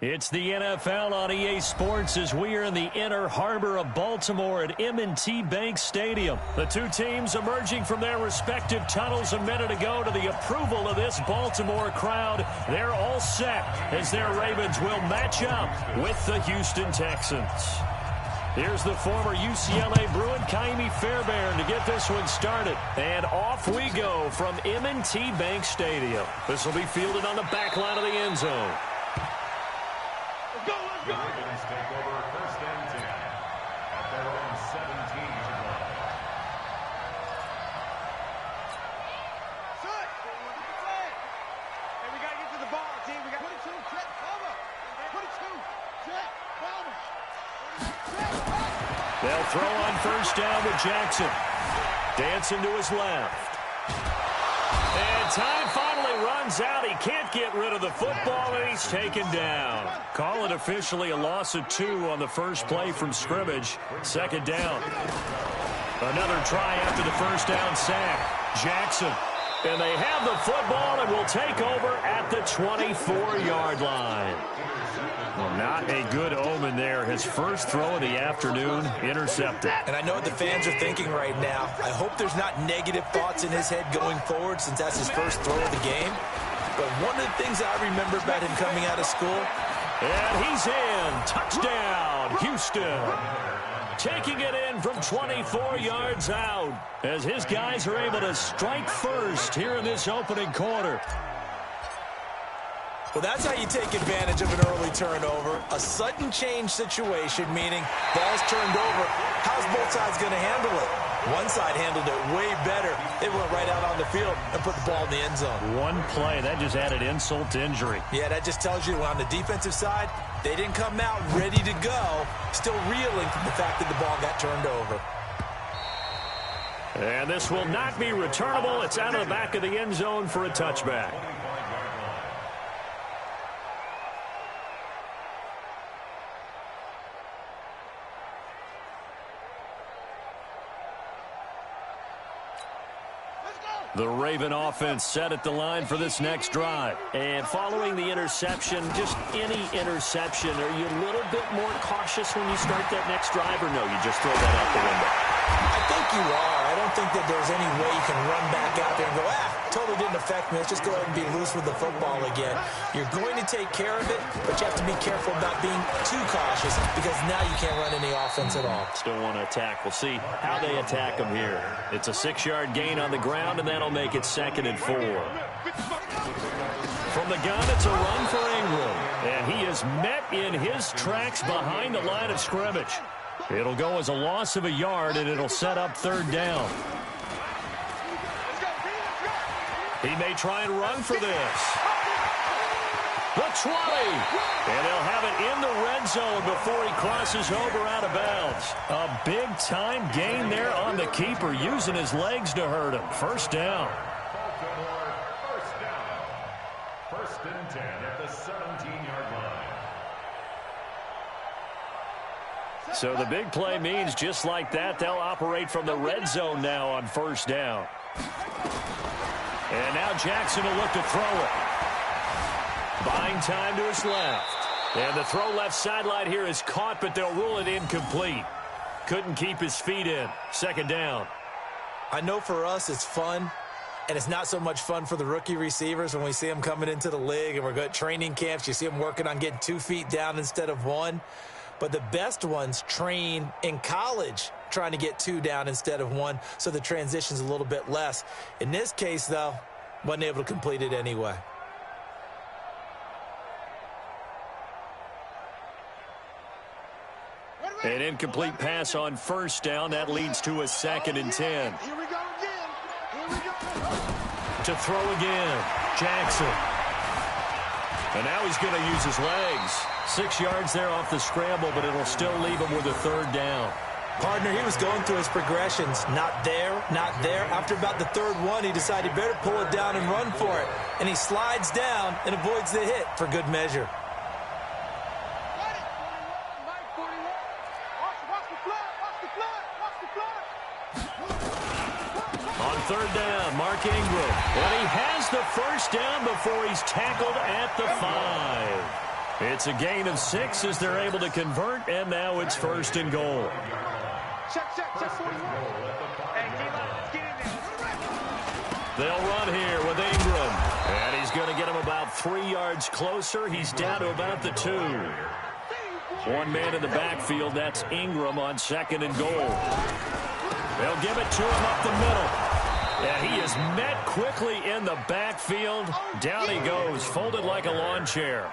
It's the NFL on EA Sports as we are in the inner harbor of Baltimore at M&T Bank Stadium. The two teams emerging from their respective tunnels a minute ago to the approval of this Baltimore crowd. They're all set as their Ravens will match up with the Houston Texans. Here's the former UCLA Bruin, Kaimi Fairbairn, to get this one started. And off we go from M&T Bank Stadium. This will be fielded on the back line of the end zone. The Ravens take over first and 10 at their own 17-yard line. Hey, we got to get to the ball, team. We got 22, check, cover. 22, check, cover. They'll throw on first down with Jackson. Dancing to his left. And time finally runs out. He can't get rid of the football, and he's taken down. Call it officially a loss of 2 on the first play from scrimmage. Second down. Another try after the first down sack. Jackson. And they have the football and will take over at the 24-yard line. Well, not a good omen there. His first throw of the afternoon intercepted. And I know what the fans are thinking right now. I hope there's not negative thoughts in his head going forward since that's his first throw of the game. But one of the things I remember about him coming out of school. And he's in. Touchdown, Houston. Taking it in from 24 yards out as his guys are able to strike first here in this opening quarter. Well, that's how you take advantage of an early turnover. A sudden change situation, meaning ball's turned over. How's both sides going to handle it? One side handled it way better. They went right out on the field and put the ball in the end zone. One play, that just added insult to injury. Yeah, that just tells you on the defensive side, they didn't come out ready to go, still reeling from the fact that the ball got turned over. And this will not be returnable. It's out of the back of the end zone for a touchback. The Raven offense set at the line for this next drive. And following the interception, just any interception, are you a little bit more cautious when you start that next drive, or no, you just throw that out the window? I think you are. I don't think that there's any way you can run back out there and go, totally didn't affect me. Let's just go ahead and be loose with the football again. You're going to take care of it, but you have to be careful about being too cautious because now you can't run any offense at all. Still want to attack. We'll see how they attack them here. It's a 6-yard gain on the ground, and that'll make it 2nd and 4. From the gun, it's a run for Ingram, and he is met in his tracks behind the line of scrimmage. It'll go as a loss of a yard, and it'll set up 3rd down. He may try and run for this. The 20. And they'll have it in the red zone before he crosses over out of bounds. A big-time gain there on the keeper, using his legs to hurt him. First down. First and 10 at the 17-yard line. So the big play means just like that, they'll operate from the red zone now on first down. And now Jackson will look to throw it. Buying time to his left. And the throw left sideline here is caught, but they'll rule it incomplete. Couldn't keep his feet in. 2nd down. I know for us it's fun, and it's not so much fun for the rookie receivers when we see them coming into the league and we're going to training camps. You see them working on getting 2 feet down instead of 1. But the best ones train in college trying to get 2 down instead of 1, so the transition's a little bit less. In this case, though, wasn't able to complete it anyway. An incomplete pass on first down. That leads to a 2nd and 10. Here we go again. Here we go. To throw again. Jackson. And now he's going to use his legs. 6 yards there off the scramble, but it'll still leave him with a 3rd down. Partner, he was going through his progressions. Not there, not there. After about the 3rd one, he decided he better pull it down and run for it. And he slides down and avoids the hit for good measure. On 3rd down, Mark Ingram. And he has the first down before he's tackled at the 5. It's a gain of 6 as they're able to convert, and now it's 1st and goal. Check, 41. Hey, D-line, get in there. They'll run here with Ingram. And he's going to get him about 3 yards closer. He's down to about the 2. One man in the backfield. That's Ingram on 2nd and goal. They'll give it to him up the middle. And he is met quickly in the backfield. Down he goes, folded like a lawn chair.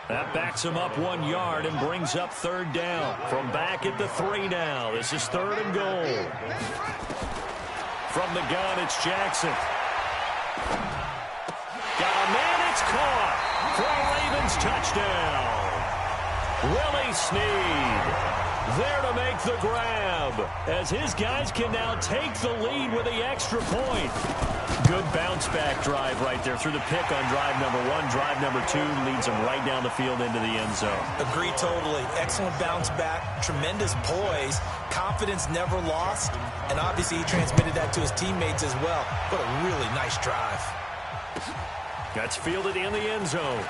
That backs him up 1 yard and brings up 3rd down. From back at the 3 now. This is 3rd and goal. From the gun, it's Jackson. Got a man, it's caught for a Ravens touchdown. Willie Snead there to make the grab as his guys can now take the lead with the extra point. Good bounce-back drive right there through the pick on drive number 1. Drive number 2 leads them right down the field into the end zone. Agree totally. Excellent bounce-back, tremendous poise, confidence never lost, and obviously he transmitted that to his teammates as well. What a really nice drive. That's fielded in the end zone.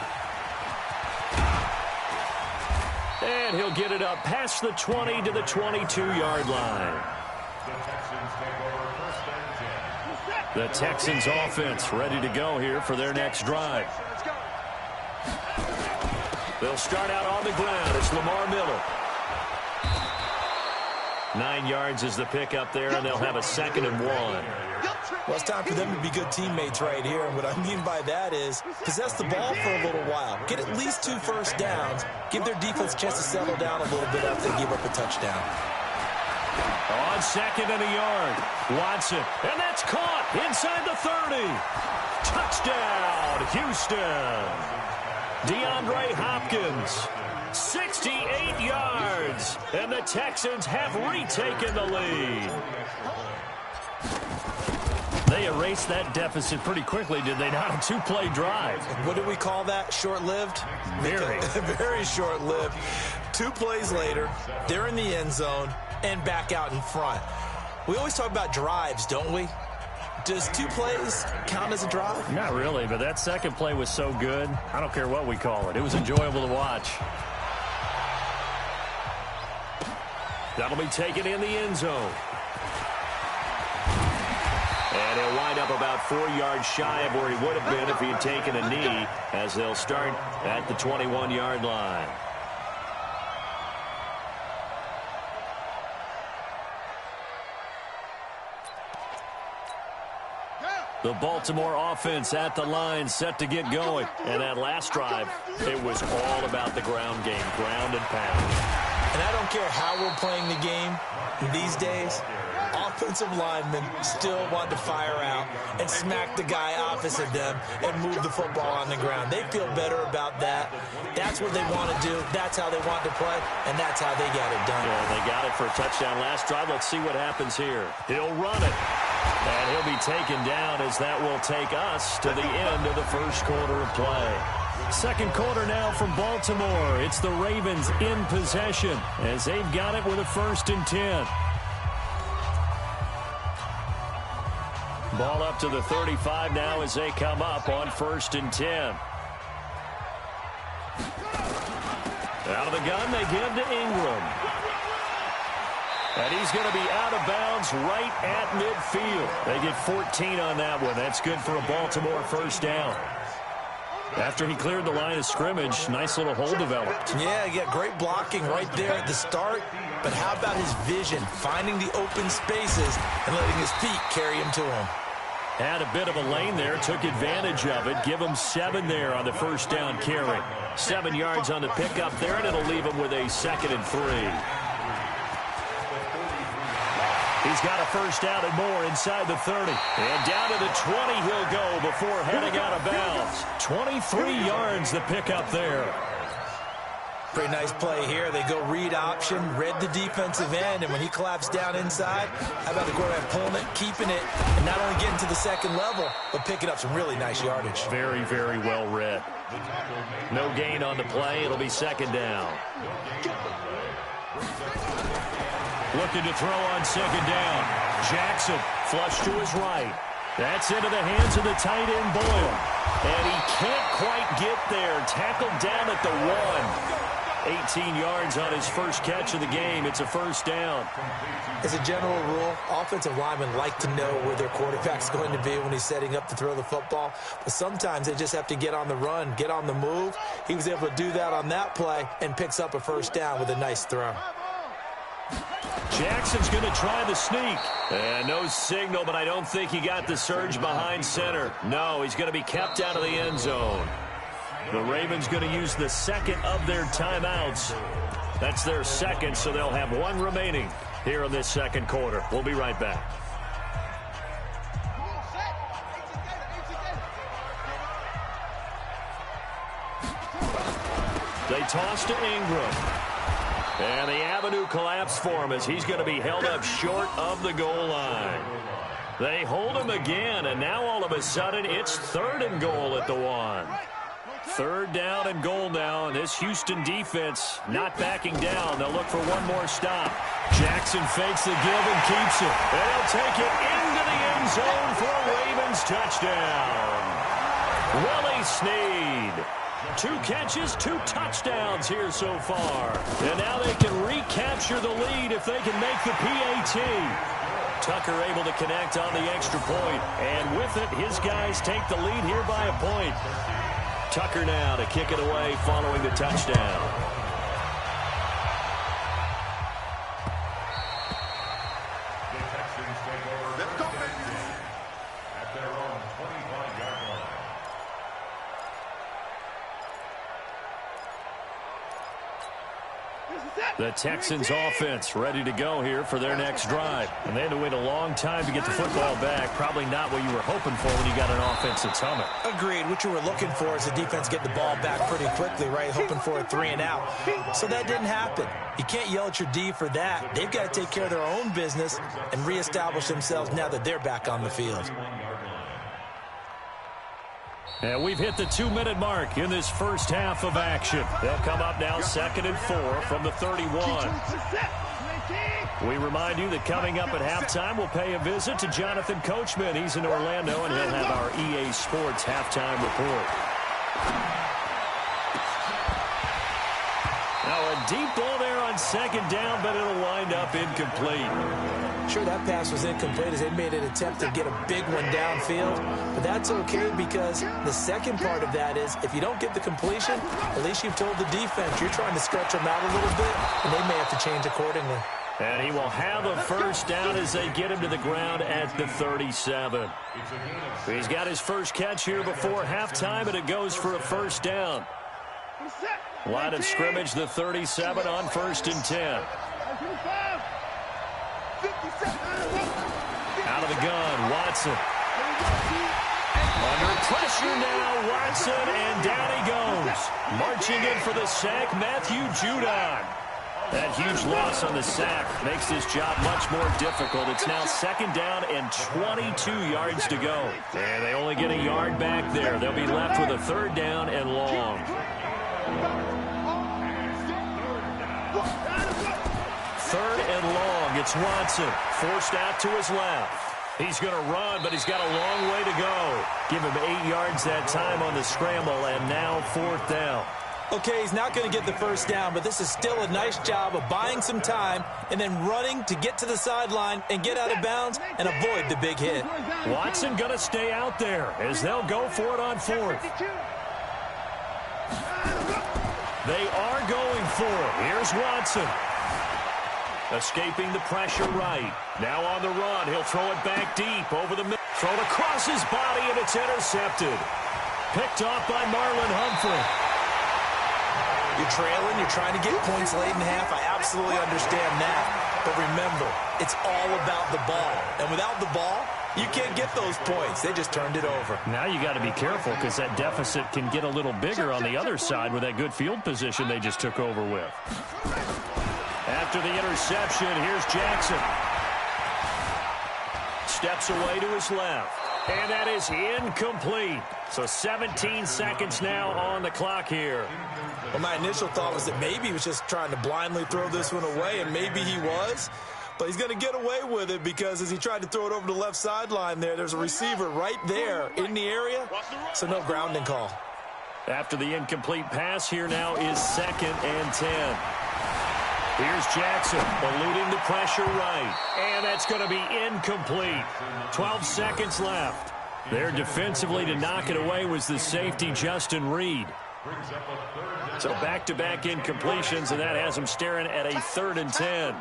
And he'll get it up past the 20 to the 22-yard line. The Texans offense ready to go here for their next drive. They'll start out on the ground. It's Lamar Miller. 9 yards is the pickup there, and they'll have a 2nd and 1. Well, it's time for them to be good teammates right here. And what I mean by that is possess the ball for a little while. Get at least 2 first downs. Give their defense a chance to settle down a little bit after they give up a touchdown. On 2nd and a yard. Watson. And that's caught inside the 30. Touchdown, Houston. DeAndre Hopkins. 68 yards. And the Texans have retaken the lead. They erased that deficit pretty quickly, did they not? A 2-play drive. What do we call that? Short-lived? Very. Very short-lived. 2 plays later, they're in the end zone and back out in front. We always talk about drives, don't we? Does 2 plays count as a drive? Not really, but that second play was so good. I don't care what we call it. It was enjoyable to watch. That'll be taken in the end zone. And he'll wind up about 4 yards shy of where he would have been if he had taken a knee, as they'll start at the 21-yard line. The Baltimore offense at the line, set to get going. And that last drive, it was all about the ground game, ground and pound. And I don't care how we're playing the game these days, offensive linemen still want to fire out and smack the guy opposite them and move the football on the ground. They feel better about that. That's what they want to do. That's how they want to play, and that's how they got it done. Yeah, they got it for a touchdown last drive. Let's see what happens here. He'll run it, and he'll be taken down as that will take us to the end of the first quarter of play. Second quarter now from Baltimore. It's the Ravens in possession as they've got it with a 1st and 10. Ball up to the 35 now as they come up on 1st and 10. Out of the gun, they give to Ingram. And he's going to be out of bounds right at midfield. They get 14 on that one. That's good for a Baltimore 1st down. After he cleared the line of scrimmage, nice little hole developed. Yeah, he got great blocking right there at the start. But how about his vision, finding the open spaces and letting his feet carry him to him? Had a bit of a lane there, took advantage of it. Give him 7 there on the 1st down carry. 7 yards on the pickup there, and it'll leave him with a 2nd and 3. He's got a 1st down and more inside the 30. And down to the 20 he'll go before heading out of bounds. 23 yards the pickup there. Pretty nice play here. They go read option, read the defensive end, and when he collapsed down inside, how about the quarterback pulling it, keeping it, and not only getting to the 2nd level, but picking up some really nice yardage. Very, very well read. No gain on the play. It'll be 2nd down. Looking to throw on 2nd down. Jackson flush to his right. That's into the hands of the tight end, Boyle. And he can't quite get there. Tackled down at the 1. 18 yards on his first catch of the game. It's a first down. As a general rule, offensive linemen like to know where their quarterback's going to be when he's setting up to throw the football. But sometimes they just have to get on the run, get on the move. He was able to do that on that play and picks up a first down with a nice throw. Jackson's going to try the sneak. And no signal, but I don't think he got the surge behind center. No, he's going to be kept out of the end zone. The Ravens going to use the second of their timeouts. That's their second, so they'll have one remaining here in this second quarter. We'll be right back. They toss to Ingram. And the avenue collapsed for him as he's going to be held up short of the goal line. They hold him again, and now all of a sudden it's 3rd and goal at the 1. 3rd down and goal now, and this Houston defense not backing down. They'll look for one more stop. Jackson fakes the give and keeps it. And he'll take it into the end zone for a Ravens touchdown. Willie Snead. 2 catches, 2 touchdowns here so far. And now they can recapture the lead if they can make the PAT. Tucker able to connect on the extra point. And with it, his guys take the lead here by a point. Tucker now to kick it away following the touchdown. The Texans take over at their own 25-yard line. The Texans offense ready to go here for their next drive. And they had to wait a long time to get the football back. Probably not what you were hoping for when you got an offense that's humming. Agreed. What you were looking for is the defense get the ball back pretty quickly, right? Hoping for a 3 and out. So that didn't happen. You can't yell at your D for that. They've got to take care of their own business and reestablish themselves now that they're back on the field. And we've hit the 2-minute mark in this first half of action. They'll come up now 2nd and 4 from the 31. We remind you that coming up at halftime, we'll pay a visit to Jonathan Coachman. He's in Orlando, and he'll have our EA Sports halftime report. Now a deep ball there on 2nd down, but it'll wind up incomplete. Sure, that pass was incomplete as they made an attempt to get a big one downfield. But that's okay because the second part of that is if you don't get the completion, at least you've told the defense you're trying to stretch them out a little bit, and they may have to change accordingly. And he will have a first down as they get him to the ground at the 37. He's got his first catch here before halftime, and it goes for a first down. Line of scrimmage, the 37 on 1st and 10. Out of the gun, Watson. Under pressure now, Watson, and down he goes. Marching in for the sack, Matthew Judon. That huge loss on the sack makes this job much more difficult. It's now 2nd down and 22 yards to go. And they only get a yard back there. They'll be left with a 3rd down and long. 3rd and long. It's Watson. Forced out to his left. He's going to run, but he's got a long way to go. Give him 8 yards that time on the scramble, and now 4th down. Okay, he's not going to get the first down, but this is still a nice job of buying some time and then running to get to the sideline and get out of bounds and avoid the big hit. Watson going to stay out there as they'll go for it on 4th. They are going for it. Here's Watson. Escaping the pressure right. Now on the run. He'll throw it back deep over the middle. Thrown across his body, and it's intercepted. Picked off by Marlon Humphrey. You're trailing, you're trying to get points late in half. I absolutely understand that. But remember, it's all about the ball. And without the ball, you can't get those points. They just turned it over. Now you got to be careful because that deficit can get a little bigger on the other side with that good field position they just took over with. After the interception, here's Jackson. Steps away to his left. And that is incomplete. So 17 seconds now on the clock here. Well, my initial thought was that maybe he was just trying to blindly throw this one away, and maybe he was. But he's going to get away with it because as he tried to throw it over the left sideline there's a receiver right there in the area, so no grounding call. After the incomplete pass, here now is 2nd and 10. Here's Jackson, eluding the pressure right. And that's going to be incomplete. 12 seconds left. There defensively to knock it away was the safety, Justin Reed. So back-to-back incompletions, and that has him staring at a 3rd and 10.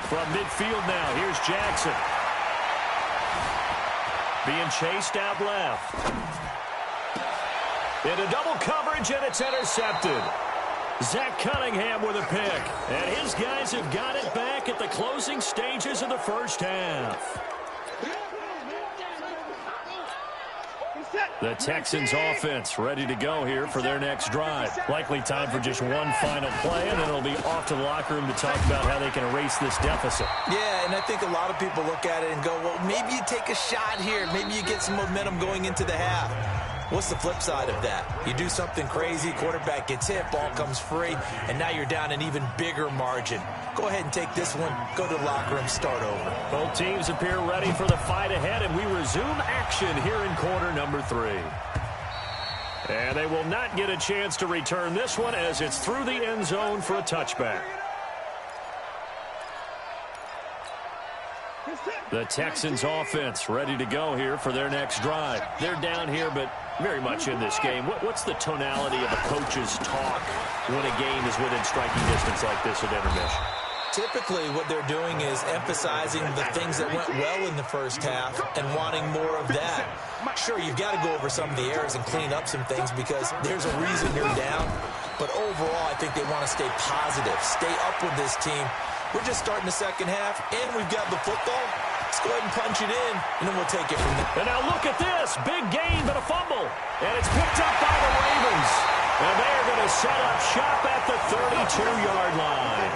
From midfield now, here's Jackson. Being chased out left. Into double coverage, and it's intercepted. Zach Cunningham with a pick. And his guys have got it back at the closing stages of the first half. The Texans offense ready to go here for their next drive. Likely time for just one final play, and then it'll be off to the locker room to talk about how they can erase this deficit. Yeah, and I think a lot of people look at it and go, well, maybe you take a shot here. Maybe you get some momentum going into the half. What's the flip side of that? You do something crazy, quarterback gets hit, ball comes free, and now you're down an even bigger margin. Go ahead and take this one, go to the locker room, start over. Both teams appear ready for the fight ahead, and we resume action here in quarter number 3. And they will not get a chance to return this one as it's through the end zone for a touchback. The Texans offense ready to go here for their next drive. They're down here, but very much in this game. What's the tonality of a coach's talk when a game is within striking distance like this at intermission? Typically, what they're doing is emphasizing the things that went well in the first half and wanting more of that. Sure, you've got to go over some of the errors and clean up some things because there's a reason you're down. But overall, I think they want to stay positive, stay up with this team. We're just starting the second half, and we've got the football. Let's go ahead and punch it in, and then we'll take it from there. And now look at this. Big gain, but a fumble. And it's picked up by the Ravens. And they are going to set up shop at the 32-yard line.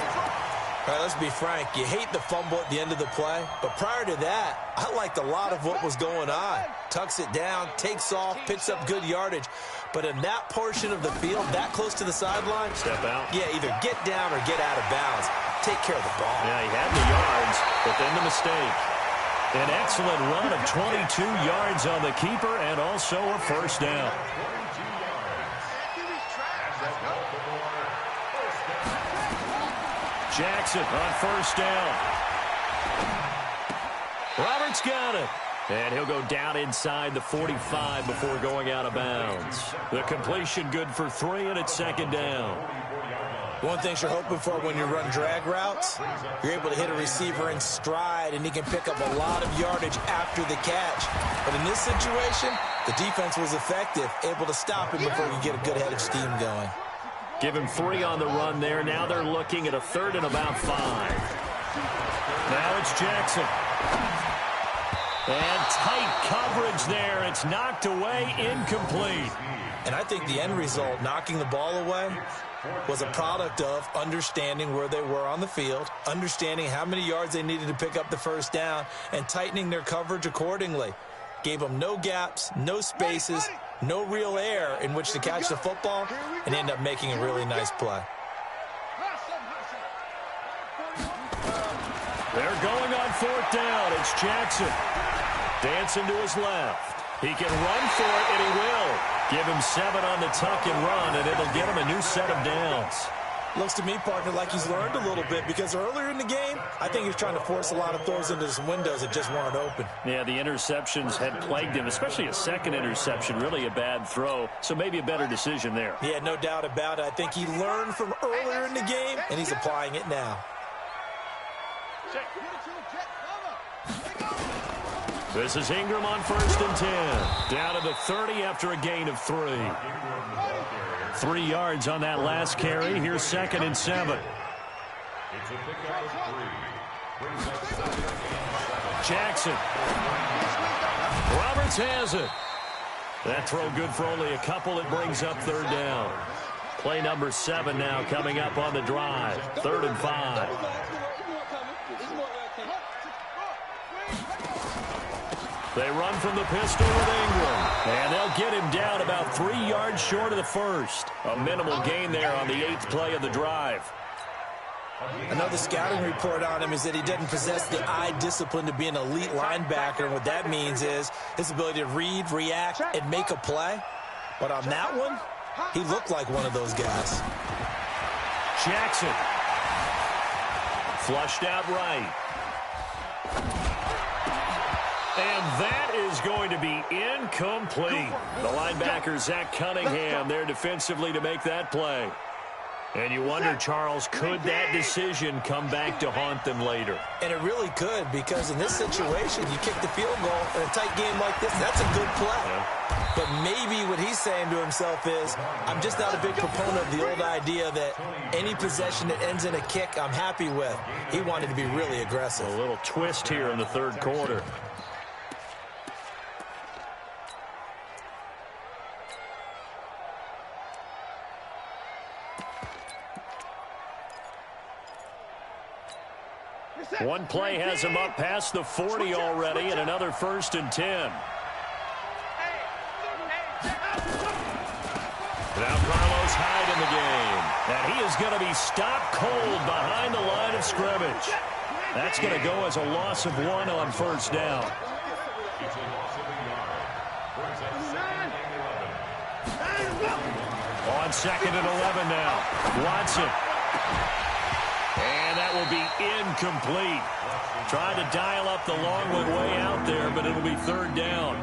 All right, let's be frank. You hate the fumble at the end of the play, but prior to that, I liked a lot of what was going on. Tucks it down, takes off, picks up good yardage. But in that portion of the field, that close to the sideline, step out. Yeah, either get down or get out of bounds. Take care of the ball. Yeah, he had the yards, but then the mistake. An excellent run of 22 yards on the keeper and also a first down. Jackson on first down. Roberts got it. And he'll go down inside the 45 before going out of bounds. The completion good for 3, and it's second down. One thing you're hoping for when you run drag routes, you're able to hit a receiver in stride, and he can pick up a lot of yardage after the catch. But in this situation, the defense was effective, able to stop him before you get a good head of steam going. Give him 3 on the run there. Now they're looking at a 3rd and about 5. Now it's Jackson. And tight coverage there. It's knocked away, incomplete. And I think the end result, knocking the ball away, was a product of understanding where they were on the field, understanding how many yards they needed to pick up the first down, and tightening their coverage accordingly. Gave them no gaps, no spaces, no real air in which to catch the football, and end up making a really nice play. They're going on 4th down. It's Jackson. Dancing to his left. He can run for it, and he will. Give him 7 on the tuck and run, and it'll get him a new set of downs. Looks to me, partner, like he's learned a little bit because earlier in the game, I think he was trying to force a lot of throws into some windows that just weren't open. Yeah, the interceptions had plagued him, especially a second interception, really a bad throw. So maybe a better decision there. Yeah, no doubt about it. I think he learned from earlier in the game, and he's applying it now. This is Ingram on 1st and 10. Down to the 30 after a gain of 3. 3 yards on that last carry. Here's 2nd and 7. Jackson. Roberts has it. That throw good for only a couple. It brings up 3rd down. Play number 7 now coming up on the drive. 3rd and 5. They run from the pistol with Ingram. And they'll get him down about 3 yards short of the first. A minimal gain there on the 8th play of the drive. Another scouting report on him is that he doesn't possess the eye discipline to be an elite linebacker. And what that means is his ability to read, react, and make a play. But on that one, he looked like one of those guys. Jackson. Flushed out right. And that is going to be incomplete. The linebacker, Zach Cunningham, there defensively to make that play. And you wonder, Charles, could that decision come back to haunt them later? And it really could, because in this situation, you kick the field goal in a tight game like this, that's a good play. Yeah. But maybe what he's saying to himself is, I'm just not a big proponent of the old idea that any possession that ends in a kick I'm happy with. He wanted to be really aggressive. A little twist here in the third quarter. One play has him up past the 40 already, and another 1st and 10. Now Carlos Hyde in the game. And he is going to be stopped cold behind the line of scrimmage. That's going to go as a loss of 1 on 1st down. On 2nd and 11 now. Watson. And that will be incomplete. Trying to dial up the long one way out there, but it'll be 3rd down.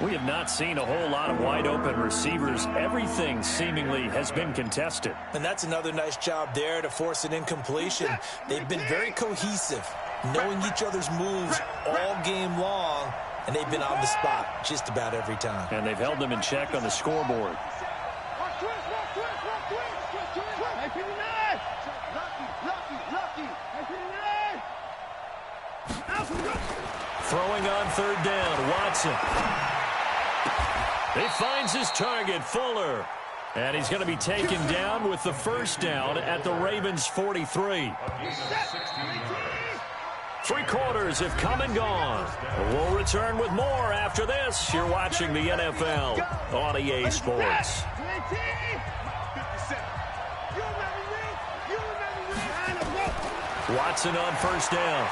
We have not seen a whole lot of wide-open receivers. Everything seemingly has been contested. And that's another nice job there to force an incompletion. They've been very cohesive, knowing each other's moves all game long, and they've been on the spot just about every time. And they've held them in check on the scoreboard. Throwing on 3rd down, Watson. He finds his target, Fuller. And he's going to be taken down with the 1st down at the Ravens' 43. 3 quarters have come and gone. We'll return with more after this. You're watching the NFL on EA Sports. Watson on 1st down.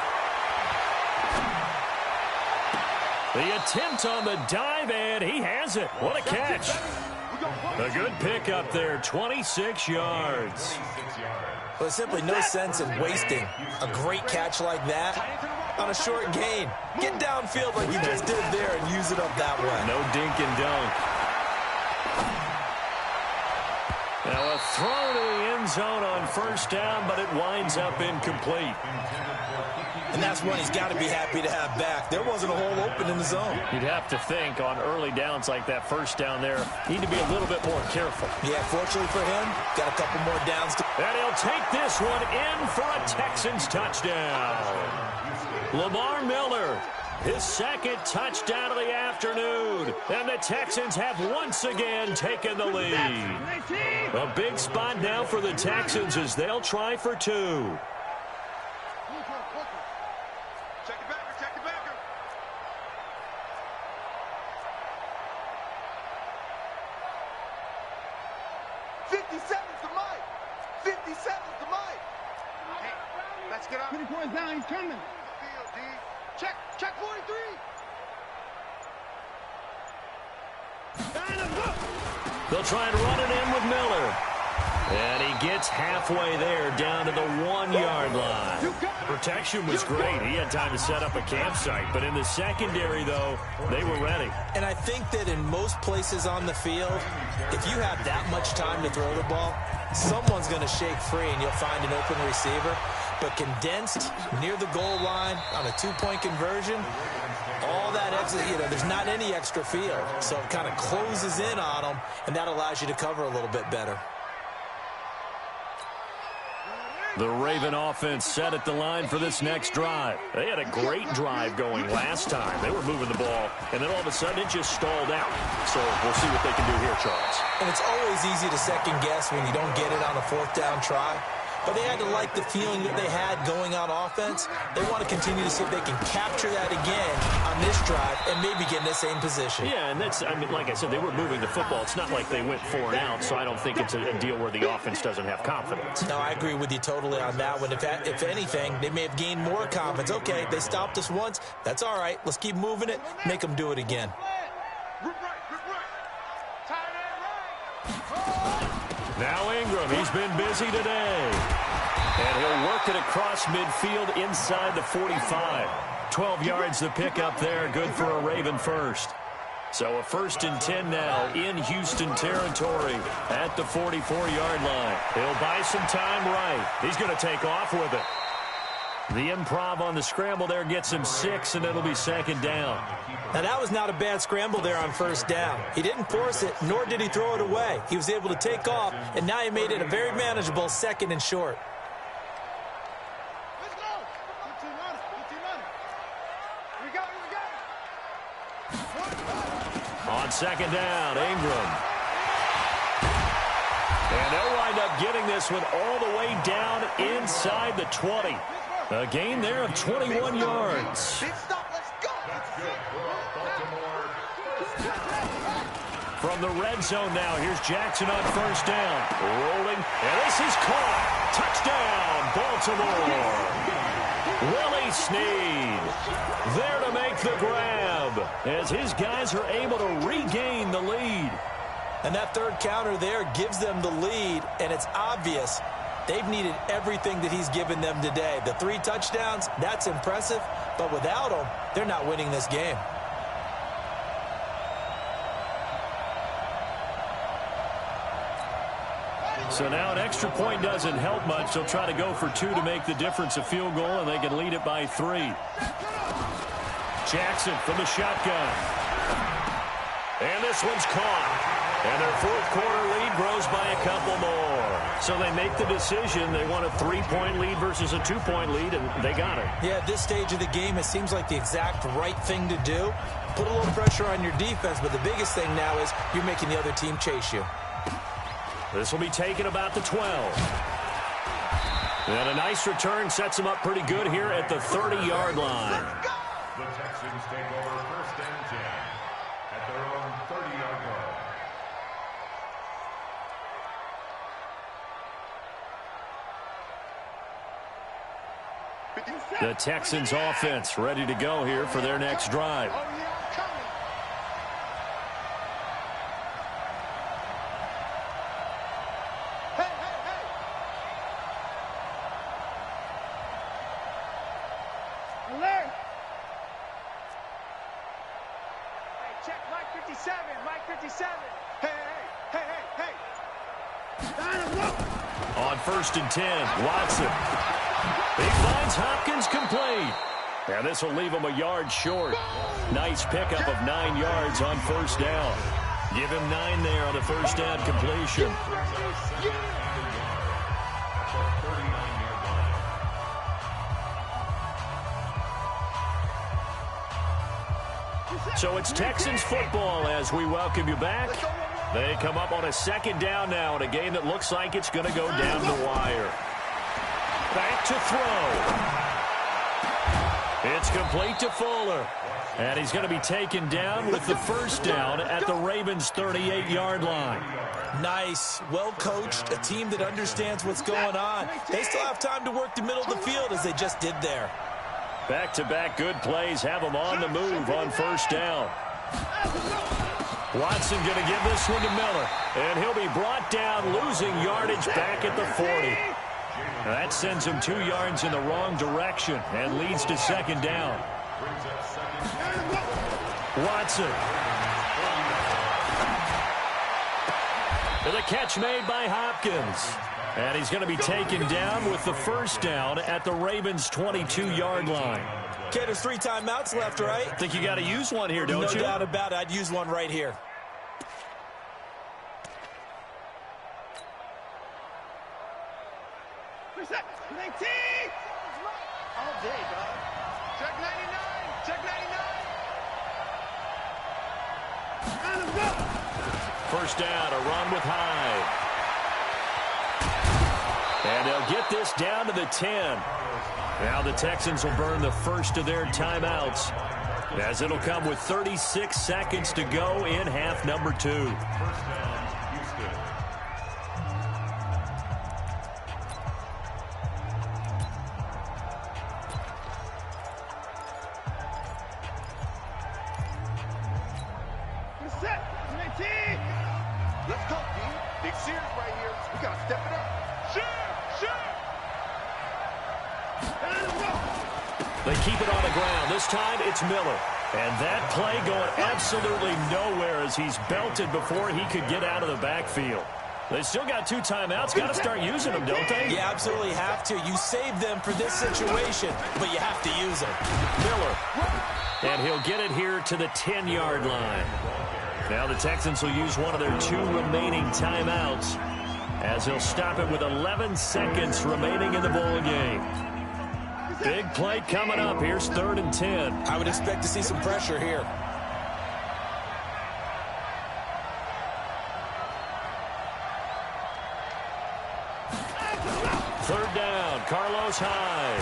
The attempt on the dive, and he has it. What a catch. A good pickup there, 26 yards. Well, there's simply no sense in wasting a great catch like that on a short gain. Get downfield like you just did there and use it up that way. No dink and dunk. Now a throw to the end zone on 1st down, but it winds up incomplete. And that's one he's got to be happy to have back. There wasn't a hole open in the zone. You'd have to think on early downs like that 1st down there, need to be a little bit more careful. Yeah, fortunately for him, got a couple more downs. And he'll take this one in for a Texans touchdown. Lamar Miller, his 2nd touchdown of the afternoon. And the Texans have once again taken the lead. A big spot now for the Texans as they'll try for 2. Down, he's coming. Check 43. They'll try and run it in with Miller. And he gets halfway there down to the 1-yard line. Protection was great. He had time to set up a campsite. But in the secondary, though, they were ready. And I think that in most places on the field, if you have that much time to throw the ball, someone's going to shake free and you'll find an open receiver. But condensed near the goal line on a 2-point conversion, all that extra, there's not any extra field. So it kind of closes in on them, and that allows you to cover a little bit better. The Raven offense set at the line for this next drive. They had a great drive going last time. They were moving the ball, and then all of a sudden it just stalled out. So we'll see what they can do here, Charles. And it's always easy to second guess when you don't get it on a 4th down try. but they had to like the feeling that they had going on offense. They want to continue to see if they can capture that again on this drive and maybe get in the same position. Yeah, and that's, I mean, like I said, they were moving the football. It's not like they went 4 and out, so I don't think it's a deal where the offense doesn't have confidence. No, I agree with you totally on that one. If anything, they may have gained more confidence. Okay, they stopped us once. That's all right. Let's keep moving it. Make them do it again. Now Ingram, he's been busy today. And he'll work it across midfield inside the 45. 12 yards the pickup there, good for a Raven first. So a 1st and 10 now in Houston territory at the 44-yard line. He'll buy some time right. He's going to take off with it. The improv on the scramble there gets him 6, and it'll be 2nd down. Now, that was not a bad scramble there on 1st down. He didn't force it, nor did he throw it away. He was able to take off, and now he made it a very manageable 2nd and short. Let's go. Good team on it. Good team on it. Here we go. Here we go. On 2nd down, Ingram. And they'll wind up getting this one all the way down inside the 20. A gain there of 21 yards. Big stop. Let's go. From the red zone now, here's Jackson on 1st down. Rolling, and this is caught. Touchdown, Baltimore. Willie Snead there to make the grab as his guys are able to regain the lead. And that 3rd counter there gives them the lead, and it's obvious they've needed everything that he's given them today. The 3 touchdowns, that's impressive, but without him, they're not winning this game. So now an extra point doesn't help much. They'll try to go for 2 to make the difference a field goal, and they can lead it by 3. Jackson from the shotgun. And this one's caught. And their 4th quarter lead grows by a couple more. So they make the decision. They want a 3-point lead versus a 2-point lead, and they got it. Yeah, at this stage of the game, it seems like the exact right thing to do. Put a little pressure on your defense, but the biggest thing now is you're making the other team chase you. This will be taken about the 12. And a nice return sets them up pretty good here at the 30-yard line. The Texans take over 1st and 10 at their own 30-yard line. The Texans offense ready to go here for their next drive. Alert. Hey, check Mike 57. Mike 57. Hey. On 1st and 10, Watson. He finds Hopkins complete. And this will leave him a yard short. Nice pickup of 9 yards on 1st down. Give him 9 there on the 1st down completion. So it's Texans football as we welcome you back. They come up on a 2nd down now in a game that looks like it's going to go down the wire. Back to throw. It's complete to Fuller. And he's going to be taken down with the 1st down at the Ravens' 38-yard line. Nice, well-coached, a team that understands what's going on. They still have time to work the middle of the field as they just did there. Back-to-back good plays have them on the move on 1st down. Watson going to give this one to Miller. And he'll be brought down, losing yardage back at the 40. That sends him 2 yards in the wrong direction and leads to 2nd down. Watson. The catch made by Hopkins. And he's going to be taken down with the 1st down at the Ravens' 22-yard line. Okay, there's 3 timeouts left, right? I think you got to use one here, don't you? No doubt about it. I'd use one right here. All day, dog. Check 99. Check 99. 1st down, a run with Hyde. And they'll get this down to the 10. Now the Texans will burn the first of their timeouts, as it'll come with 36 seconds to go in half number 2. First down, Houston. Set. 19. Let's go, D. Big series right here. We got to step it up. They keep it on the ground. This time it's Miller. And that play going absolutely nowhere as he's belted before he could get out of the backfield. They still got 2 timeouts. Got to start using them, don't they? You absolutely have to. You save them for this situation, but you have to use them. Miller. And he'll get it here to the 10-yard line. Now the Texans will use one of their 2 remaining timeouts, as he'll stop it with 11 seconds remaining in the ball game. Big play coming up. Here's 3rd and 10. I would expect to see some pressure here. Third down, Carlos Hyde.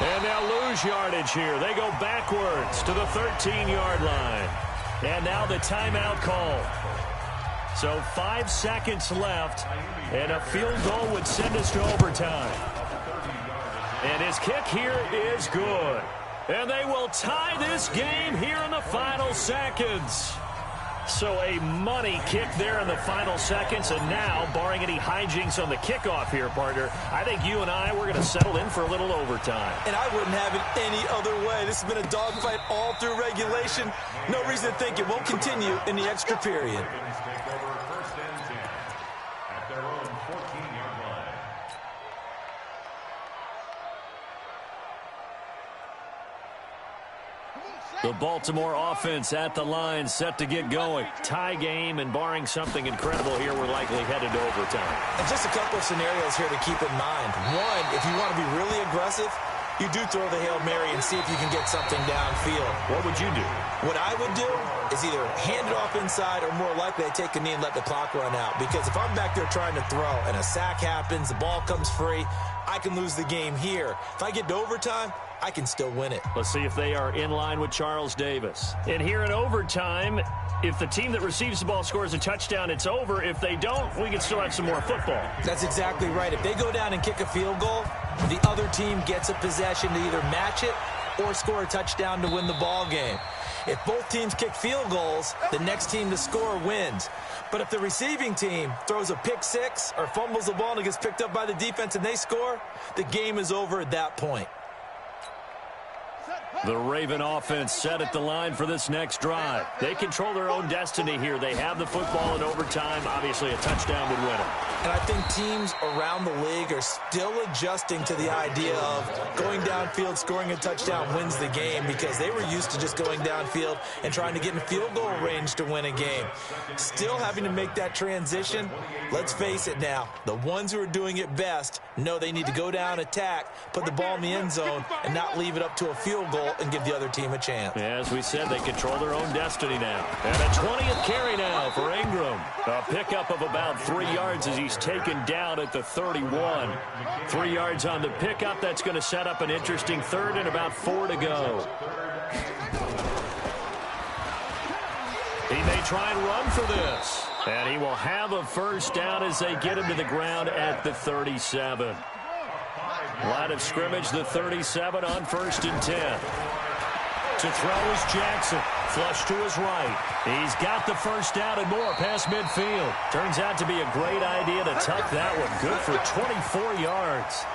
And they'll lose yardage here. They go backwards to the 13-yard line. And now the timeout call. So 5 seconds left, and a field goal would send us to overtime. And his kick here is good. And they will tie this game here in the final seconds. So a money kick there in the final seconds. And now, barring any hijinks on the kickoff here, partner, I think you and I, we're going to settle in for a little overtime. And I wouldn't have it any other way. This has been a dogfight all through regulation. No reason to think it won't continue in the extra period. Ravens take over 1st and 10 at their own 14-yard line. The Baltimore offense at the line, set to get going. Tie game, and barring something incredible here, we're likely headed to overtime. And just a couple of scenarios here to keep in mind. One, if you want to be really aggressive, you do throw the Hail Mary and see if you can get something downfield. What would you do? What I would do is either hand it off inside, or more likely I take a knee and let the clock run out. Because if I'm back there trying to throw and a sack happens, the ball comes free, I can lose the game here. If I get to overtime, I can still win it. Let's see if they are in line with Charles Davis. And here in overtime, if the team that receives the ball scores a touchdown, it's over. If they don't, we can still have some more football. That's exactly right. If they go down and kick a field goal, the other team gets a possession to either match it or score a touchdown to win the ball game. If both teams kick field goals, the next team to score wins. But if the receiving team throws a pick six or fumbles the ball and it gets picked up by the defense and they score, the game is over at that point. The Raven offense set at the line for this next drive. They control their own destiny here. They have the football in overtime. Obviously, a touchdown would win them. And I think teams around the league are still adjusting to the idea of going downfield, scoring a touchdown wins the game, because they were used to just going downfield and trying to get in field goal range to win a game. Still having to make that transition. Let's face it now, the ones who are doing it best know they need to go down, attack, put the ball in the end zone, and not leave it up to a field goal and give the other team a chance. Yeah, as we said, they control their own destiny now. And a 20th carry now for Ingram. A pickup of about 3 yards as he's taken down at the 31. 3 yards on the pickup. That's going to set up an interesting third and about 4 to go. He may try and run for this. And he will have a first down as they get him to the ground at the 37. Line of scrimmage, the 37 on 1st and 10. To throw is Jackson. Flush to his right. He's got the first down and more past midfield. Turns out to be a great idea to tuck that one. Good for 24 yards.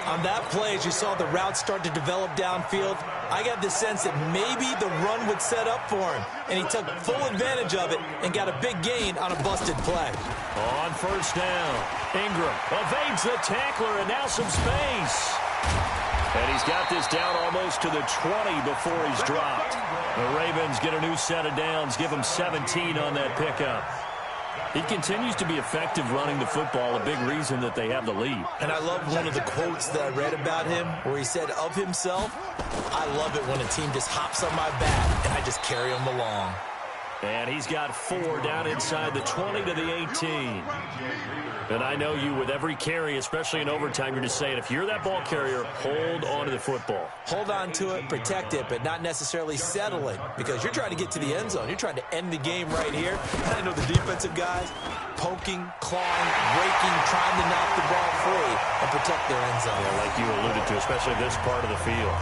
On that play, as you saw the route start to develop downfield, I got the sense that maybe the run would set up for him. And he took full advantage of it and got a big gain on a busted play. On first down, Ingram evades the tackler and now some space. And he's got this down almost to the 20 before he's dropped. The Ravens get a new set of downs, give him 17 on that pickup. He continues to be effective running the football, a big reason that they have the lead. And I love one of the quotes that I read about him where he said of himself, I love it when a team just hops on my back and I just carry them along. And he's got 4 down inside the 20 to the 18. And I know you, with every carry, especially in overtime, you're just saying, if you're that ball carrier, hold on to the football. Hold on to it, protect it, but not necessarily settle it, because you're trying to get to the end zone. You're trying to end the game right here. And I know the defensive guys poking, clawing, breaking, trying to knock the ball free and protect their end zone. Yeah, like you alluded to, especially this part of the field.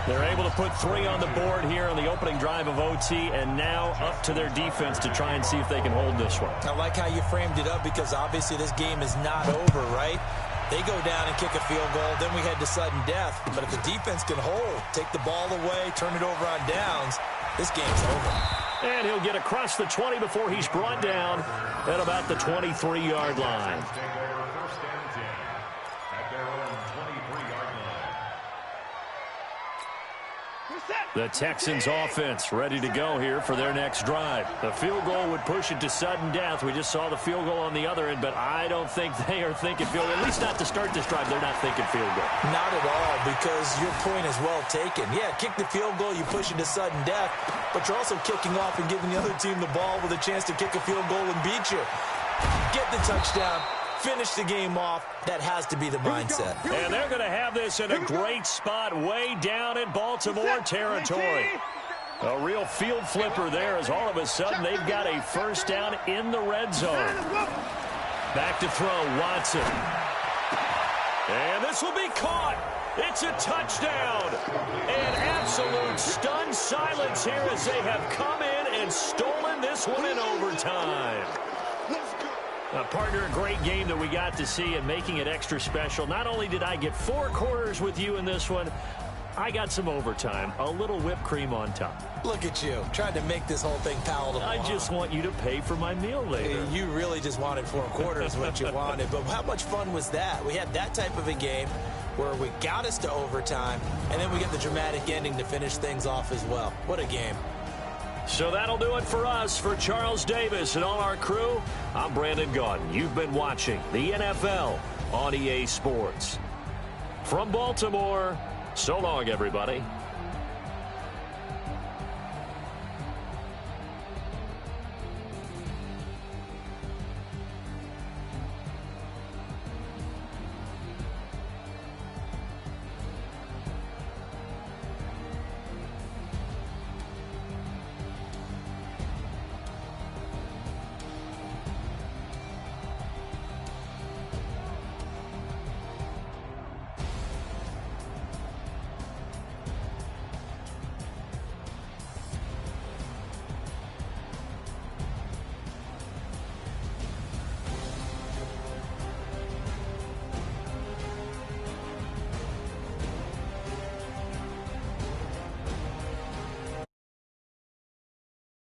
They're able to put 3 on the board here on the opening drive of OT, and now up to their defense to try and see if they can hold this one. I like how you framed it up, because obviously this game is not over, right? They go down and kick a field goal, then we head to sudden death. But if the defense can hold, take the ball away, turn it over on downs, this game's over. And he'll get across the 20 before he's brought down at about the 23-yard line. The Texans offense ready to go here for their next drive. The field goal would push it to sudden death. We just saw the field goal on the other end, but I don't think they are thinking field goal. At least not to start this drive. They're not thinking field goal. Not at all, because your point is well taken. Yeah, kick the field goal, you push it to sudden death, but you're also kicking off and giving the other team the ball with a chance to kick a field goal and beat you. Get the touchdown. Finish the game off. That has to be the mindset. And they're going to have this in a great spot way down in Baltimore territory. A real field flipper there, as all of a sudden they've got a first down in the red zone. Back to throw, Watson. And this will be caught. It's a touchdown. An absolute stunned silence here as they have come in and stolen this one in overtime. Partner, a great game that we got to see, and making it extra special. Not only did I get 4 quarters with you in this one, I got some overtime, a little whipped cream on top. Look at you, trying to make this whole thing palatable. I just want you to pay for my meal later. You really just wanted 4 quarters what you wanted, but how much fun was that? We had that type of a game where we got us to overtime, and then we get the dramatic ending to finish things off as well. What a game. So that'll do it for us. For Charles Davis and all our crew, I'm Brandon Gaudin. You've been watching the NFL on EA Sports. From Baltimore, so long, everybody.